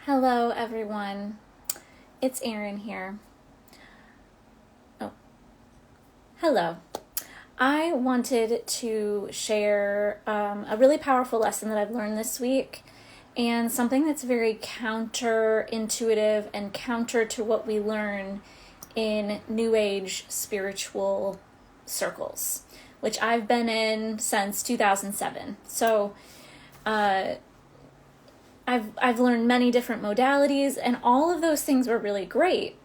Hello, everyone. It's Erin here. Oh, hello. I wanted to share a really powerful lesson that I've learned this week and something that's very counterintuitive and counter to what we learn in New Age spiritual circles, which I've been in since 2007. So, I've learned many different modalities, and all of those things were really great.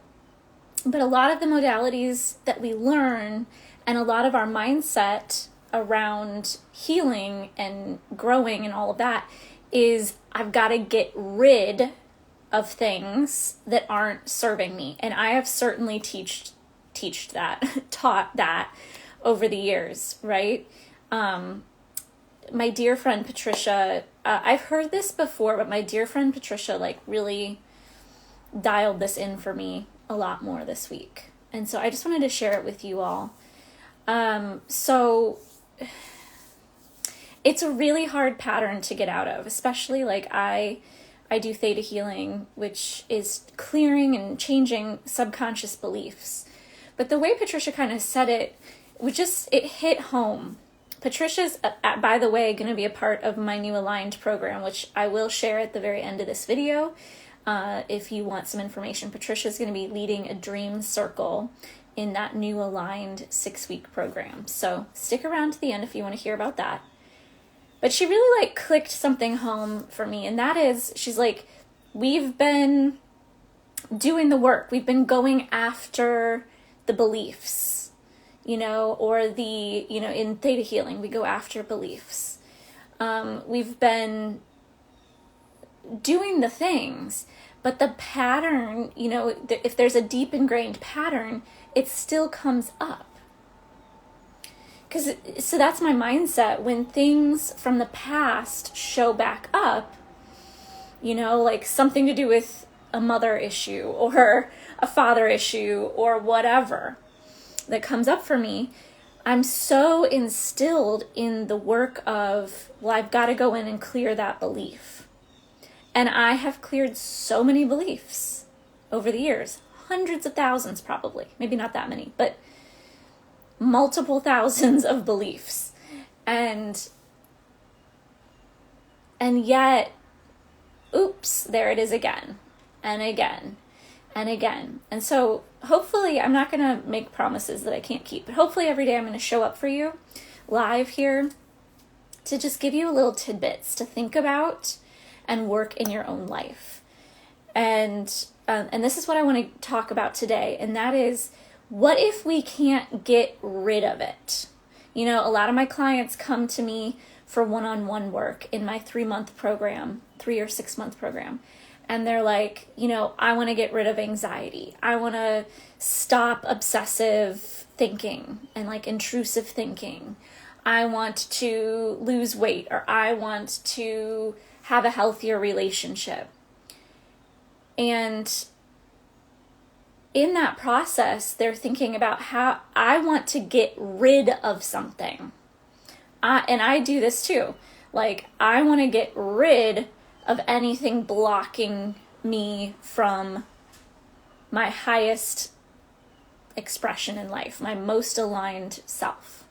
But a lot of the modalities that we learn and a lot of our mindset around healing and growing and all of that is I've got to get rid of things that aren't serving me. And I have certainly taught that over the years, right? My dear friend Patricia, I've heard this before, but my dear friend Patricia really dialed this in for me a lot more this week. And so I just wanted to share it with you all. So it's a really hard pattern to get out of, especially I do theta healing, which is clearing and changing subconscious beliefs. But the way Patricia kind of said it it hit home. Patricia's, by the way, going to be a part of my new Aligned program, which I will share at the very end of this video. If you want some information, Patricia's going to be leading a dream circle in that new Aligned 6-week program. So stick around to the end if you want to hear about that. But she really clicked something home for me. And that is, she's like, we've been doing the work. We've been going after the beliefs. In theta healing, we go after beliefs. We've been doing the things, but the pattern, if there's a deep ingrained pattern, it still comes up. So that's my mindset. When things from the past show back up, something to do with a mother issue or a father issue or whatever that comes up for me, I'm so instilled in the work of, I've got to go in and clear that belief. And I have cleared so many beliefs over the years, hundreds of thousands probably, maybe not that many, but multiple thousands of beliefs. And yet, oops, there it is again and again and again. And so hopefully, I'm not going to make promises that I can't keep, but hopefully every day I'm going to show up for you live here to just give you little tidbits to think about and work in your own life. And this is what I want to talk about today. And that is, what if we can't get rid of it? A lot of my clients come to me for one-on-one work in my 3-month program, 3 or 6 month program. And they're like, I want to get rid of anxiety. I want to stop obsessive thinking and intrusive thinking. I want to lose weight, or I want to have a healthier relationship. And in that process, they're thinking about how I want to get rid of something. And I do this too. I want to get rid of anything blocking me from my highest expression in life, my most aligned self,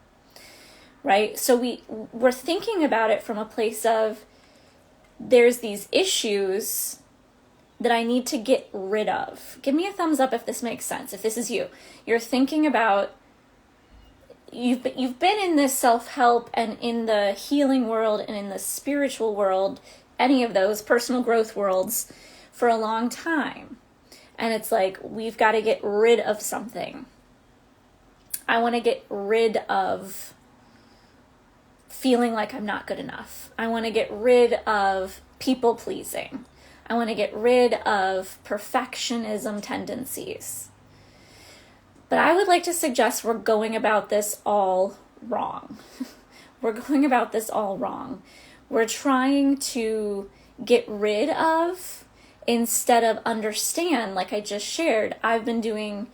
right? So we're thinking about it from a place of, there's these issues that I need to get rid of. Give me a thumbs up if this makes sense, if this is you. You're thinking about, you've been in this self-help and in the healing world and in the spiritual world, any of those personal growth worlds, for a long time. And it's we've got to get rid of something. I want to get rid of feeling like I'm not good enough. I want to get rid of people pleasing. I want to get rid of perfectionism tendencies. But I would like to suggest we're going about this all wrong. We're going about this all wrong. We're trying to get rid of instead of understand. Like I just shared, I've been doing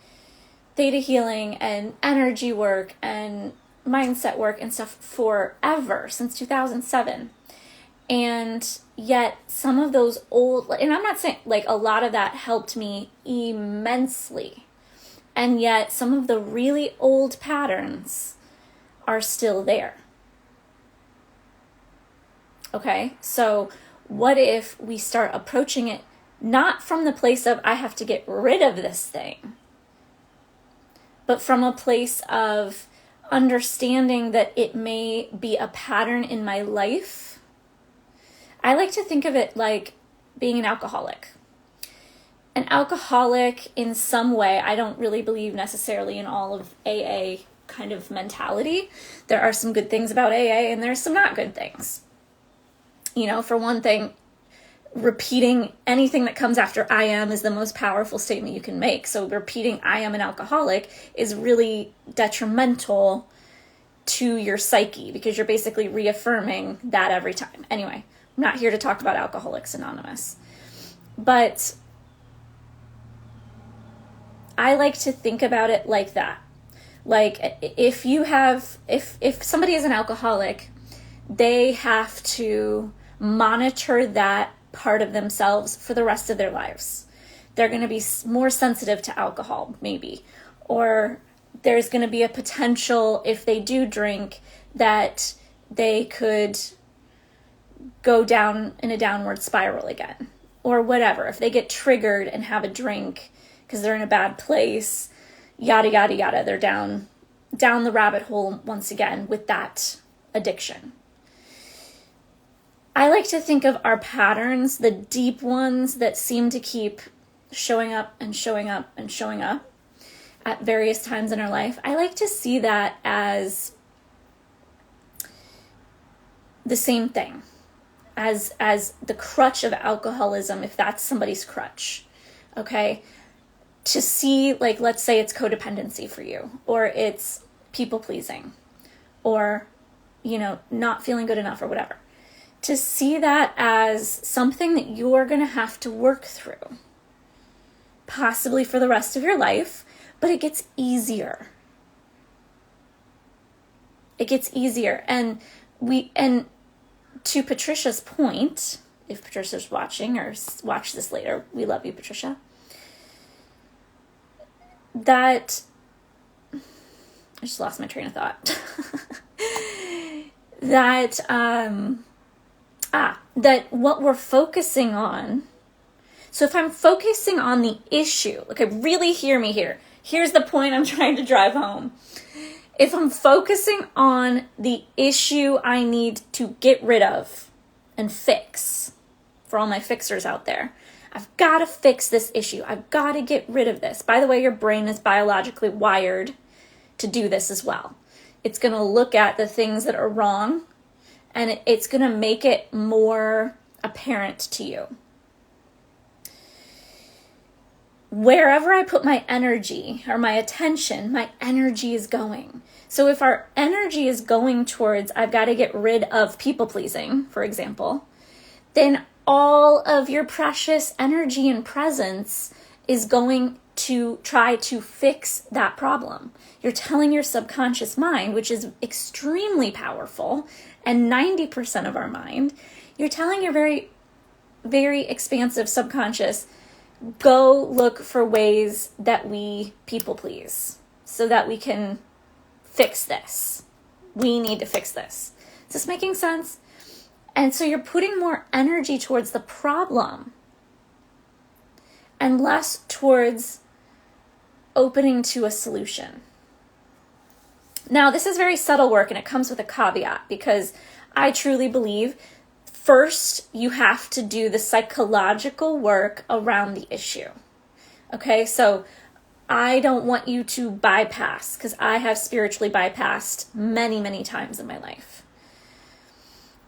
theta healing and energy work and mindset work and stuff forever, since 2007. And yet some of those old, and I'm not saying like a lot of that helped me immensely. And yet some of the really old patterns are still there. Okay, so what if we start approaching it not from the place of I have to get rid of this thing, but from a place of understanding that it may be a pattern in my life. I like to think of it like being an alcoholic. An alcoholic in some way, I don't really believe necessarily in all of AA kind of mentality. There are some good things about AA and there's some not good things. You know, for one thing, repeating anything that comes after I am is the most powerful statement you can make. So repeating I am an alcoholic is really detrimental to your psyche because you're basically reaffirming that every time. Anyway, I'm not here to talk about Alcoholics Anonymous. But I like to think about it like that. Like if somebody is an alcoholic, they have to monitor that part of themselves for the rest of their lives. They're going to be more sensitive to alcohol, maybe. Or there's going to be a potential, if they do drink, that they could go down in a downward spiral again. Or whatever. If they get triggered and have a drink because they're in a bad place, yada, yada, yada. They're down the rabbit hole once again with that addiction. I like to think of our patterns, the deep ones that seem to keep showing up and showing up and showing up at various times in our life. I like to see that as the same thing, as the crutch of alcoholism, if that's somebody's crutch, okay? To see, like, let's say it's codependency for you, or it's people pleasing, or, you know, not feeling good enough or whatever. To see that as something that you're going to have to work through, possibly for the rest of your life, but it gets easier. It gets easier. And to Patricia's point, if Patricia's watching or watch this later, we love you, Patricia, that, I just lost my train of thought, that what we're focusing on, so if I'm focusing on the issue, okay, really hear me here. Here's the point I'm trying to drive home. If I'm focusing on the issue I need to get rid of and fix, for all my fixers out there, I've got to fix this issue. I've got to get rid of this. By the way, your brain is biologically wired to do this as well. It's going to look at the things that are wrong and it's going to make it more apparent to you. Wherever I put my energy or my attention, my energy is going. So if our energy is going towards, I've got to get rid of people pleasing, for example, then all of your precious energy and presence is going to try to fix that problem. You're telling your subconscious mind, which is extremely powerful, and 90% of our mind, you're telling your very, very expansive subconscious, go look for ways that we people please so that we can fix this. We need to fix this. Is this making sense? And so you're putting more energy towards the problem and less towards opening to a solution. Now, this is very subtle work and it comes with a caveat because I truly believe first you have to do the psychological work around the issue. Okay, so I don't want you to bypass, because I have spiritually bypassed many, many times in my life.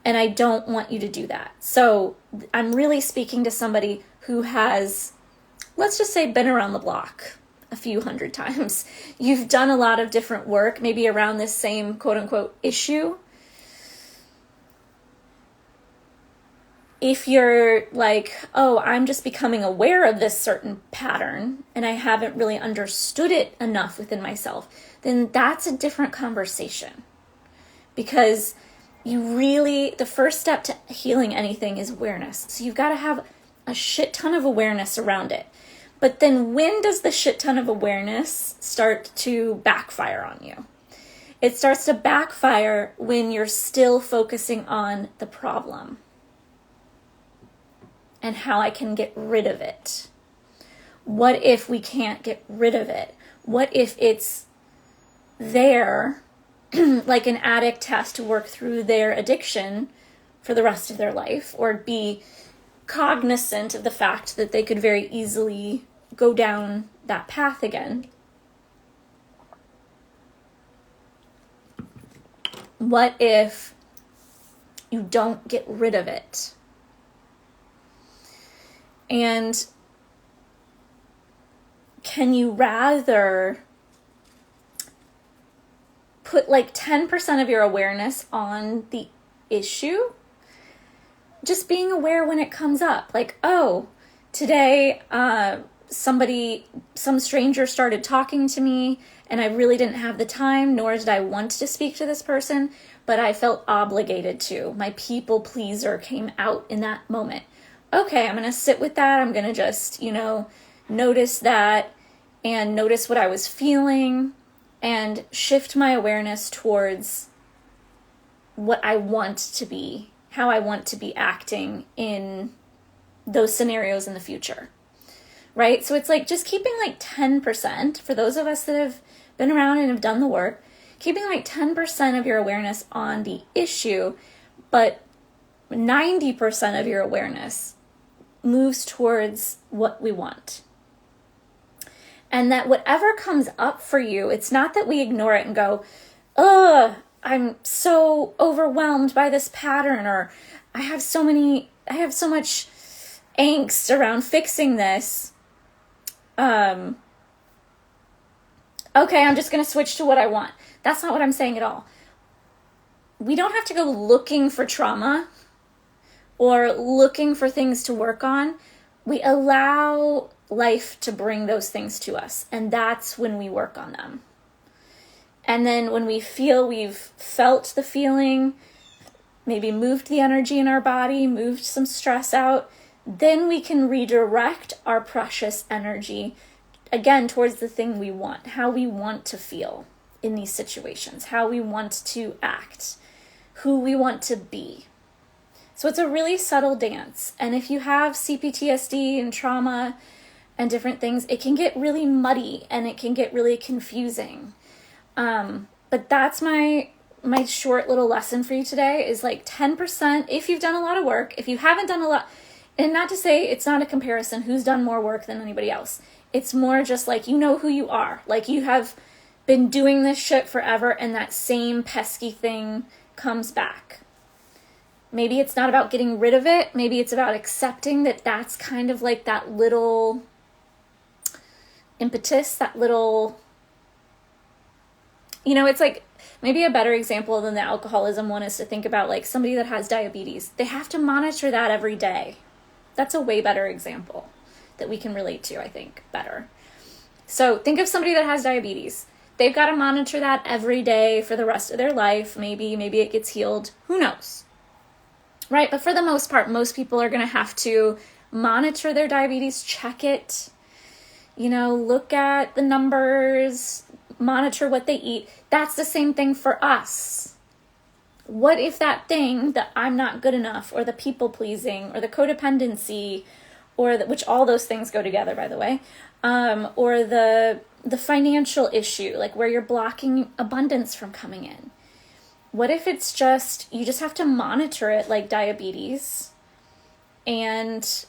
And I don't want you to do that. So I'm really speaking to somebody who has, let's just say, been around the block a few hundred times. You've done a lot of different work, maybe around this same quote unquote issue. If you're like, oh, I'm just becoming aware of this certain pattern and I haven't really understood it enough within myself, then that's a different conversation. Because the first step to healing anything is awareness. So you've got to have a shit ton of awareness around it. But then when does the shit ton of awareness start to backfire on you? It starts to backfire when you're still focusing on the problem and how I can get rid of it. What if we can't get rid of it? What if it's there, like an addict has to work through their addiction for the rest of their life, or be cognizant of the fact that they could very easily go down that path again? What if you don't get rid of it? And can you rather put like 10% of your awareness on the issue? Just being aware when it comes up. Like, oh, today some stranger started talking to me and I really didn't have the time, nor did I want to speak to this person, but I felt obligated to. My people pleaser came out in that moment. Okay, I'm going to sit with that. I'm going to just, notice that and notice what I was feeling and shift my awareness towards what I want to be, how I want to be acting in those scenarios in the future. Right? So it's like just keeping like 10%, for those of us that have been around and have done the work, keeping like 10% of your awareness on the issue, but 90% of your awareness moves towards what we want. And that whatever comes up for you, it's not that we ignore it and go, ugh, I'm so overwhelmed by this pattern, or I have so much angst around fixing this. Okay, I'm just going to switch to what I want. That's not what I'm saying at all. We don't have to go looking for trauma or looking for things to work on. We allow life to bring those things to us, and that's when we work on them. And then when we feel we've felt the feeling, maybe moved the energy in our body, moved some stress out, then we can redirect our precious energy again towards the thing we want, how we want to feel in these situations, how we want to act, who we want to be. So it's a really subtle dance. And if you have CPTSD and trauma and different things, it can get really muddy and it can get really confusing. But that's my short little lesson for you today is like 10%. If you've done a lot of work, if you haven't done a lot, and not to say it's not a comparison, who's done more work than anybody else. It's more just like, you know who you are. Like you have been doing this shit forever and that same pesky thing comes back. Maybe it's not about getting rid of it. Maybe it's about accepting that that's kind of like that little impetus, that little, it's like maybe a better example than the alcoholism one is to think about like somebody that has diabetes. They have to monitor that every day. That's a way better example that we can relate to, I think, better. So think of somebody that has diabetes. They've got to monitor that every day for the rest of their life. Maybe it gets healed. Who knows? Right? But for the most part, most people are going to have to monitor their diabetes, check it, look at the numbers, monitor what they eat. That's the same thing for us. What if that thing that I'm not good enough, or the people pleasing, or the codependency, or which all those things go together, by the way, or the financial issue, like where you're blocking abundance from coming in. What if it's just, you just have to monitor it like diabetes and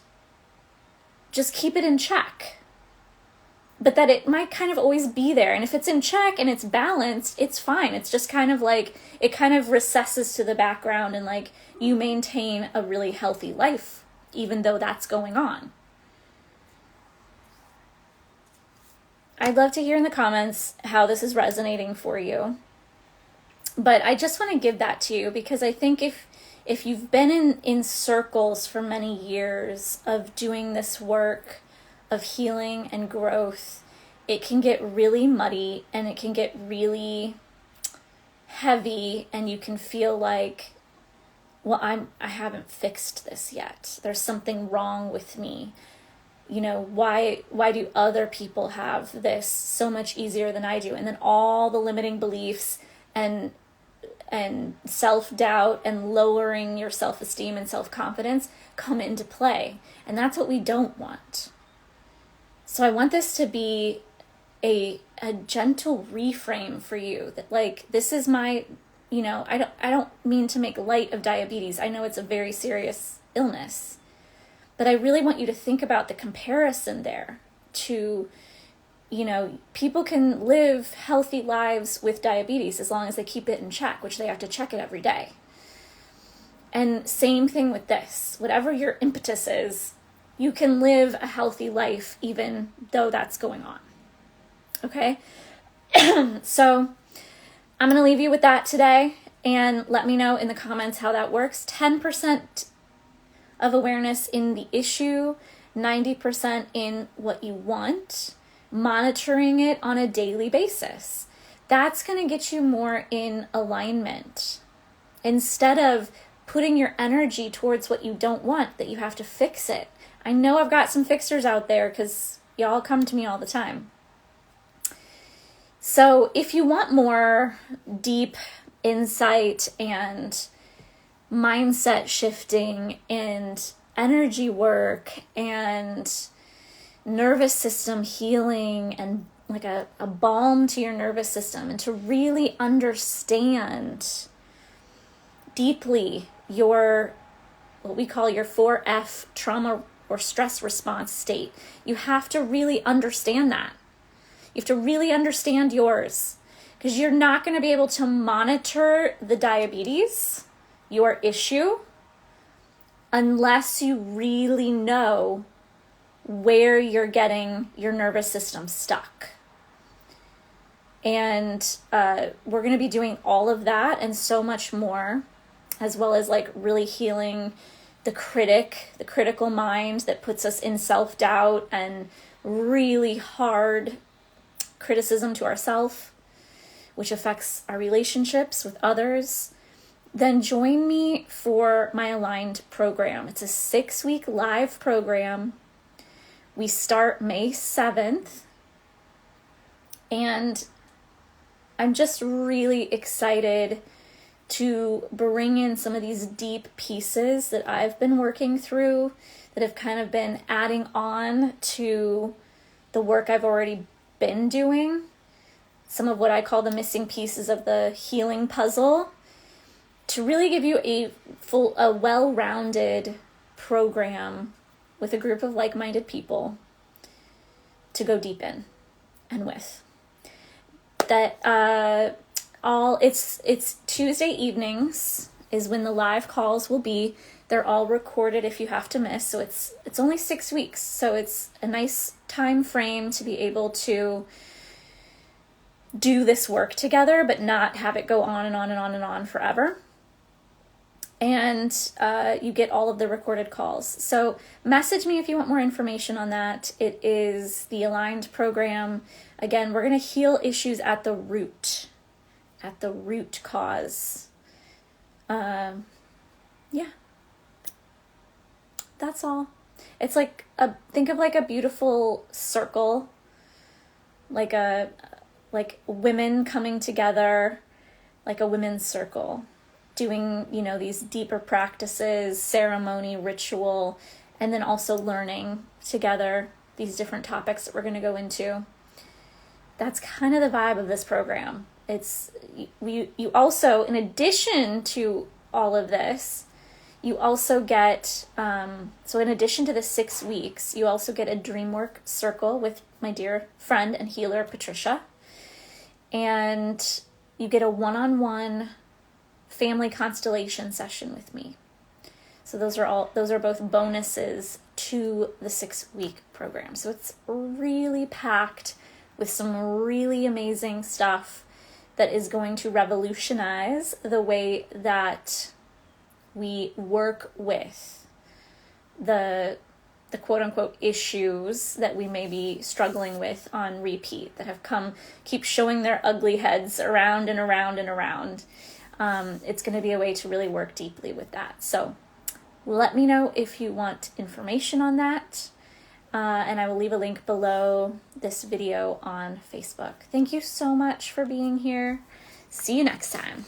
just keep it in check? But that it might kind of always be there. And if it's in check and it's balanced, it's fine. It's just kind of like, it kind of recesses to the background and like you maintain a really healthy life, even though that's going on. I'd love to hear in the comments how this is resonating for you. But I just want to give that to you because I think if you've been in circles for many years of doing this work of healing and growth, it can get really muddy and it can get really heavy and you can feel like well, I haven't fixed this yet. There's something wrong with me. You know, why do other people have this so much easier than I do? And then all the limiting beliefs and self-doubt and lowering your self-esteem and self-confidence come into play. And that's what we don't want. So I want this to be a gentle reframe for you, that like, this is my, you know, I don't mean to make light of diabetes. I know it's a very serious illness, but I really want you to think about the comparison there to, you know, people can live healthy lives with diabetes as long as they keep it in check, which they have to check it every day. And same thing with this. Whatever your impetus is, you can live a healthy life even though that's going on. Okay? So I'm going to leave you with that today, and let me know in the comments how that works. 10% of awareness in the issue, 90% in what you want, monitoring it on a daily basis. That's going to get you more in alignment. Instead of putting your energy towards what you don't want, that you have to fix it. I know I've got some fixers out there because y'all come to me all the time. So if you want more deep insight and mindset shifting and energy work and nervous system healing and like a balm to your nervous system, and to really understand deeply your, what we call your 4F trauma or stress response state, you have to really understand that. You have to really understand yours, because you're not going to be able to monitor the diabetes, your issue, unless you really know where you're getting your nervous system stuck. And we're going to be doing all of that and so much more, as well as like really healing the critical mind that puts us in self-doubt and really hard criticism to ourselves, which affects our relationships with others. Then join me for my Aligned program. It's a 6-week live program. We start May 7th. And I'm just really excited to bring in some of these deep pieces that I've been working through, that have kind of been adding on to the work I've already been doing. Some of what I call the missing pieces of the healing puzzle, to really give you a well-rounded program with a group of like-minded people to go deep in and with. That it's Tuesday evenings is when the live calls will be. They're all recorded if you have to miss. So it's only 6 weeks. So it's a nice time frame to be able to do this work together, but not have it go on and on and on and on forever. And you get all of the recorded calls. So message me if you want more information on that. It is the Aligned program. Again, we're going to heal issues at the root cause. Yeah, that's all. It's like think of like a beautiful circle, like women coming together, like a women's circle, doing, you know, these deeper practices, ceremony, ritual, and then also learning together these different topics that we're going to go into. That's kind of the vibe of this program. It's you also, in addition to all of this, you also get, so in addition to the 6 weeks, you also get a DreamWork circle with my dear friend and healer, Patricia. And you get a one-on-one family constellation session with me. So those are both bonuses to the 6-week program. So it's really packed with some really amazing stuff that is going to revolutionize the way that we work with the quote-unquote issues that we may be struggling with on repeat, that have keep showing their ugly heads around and around and around. it's going to be a way to really work deeply with that. So let me know if you want information on that. And I will leave a link below this video on Facebook. Thank you so much for being here. See you next time.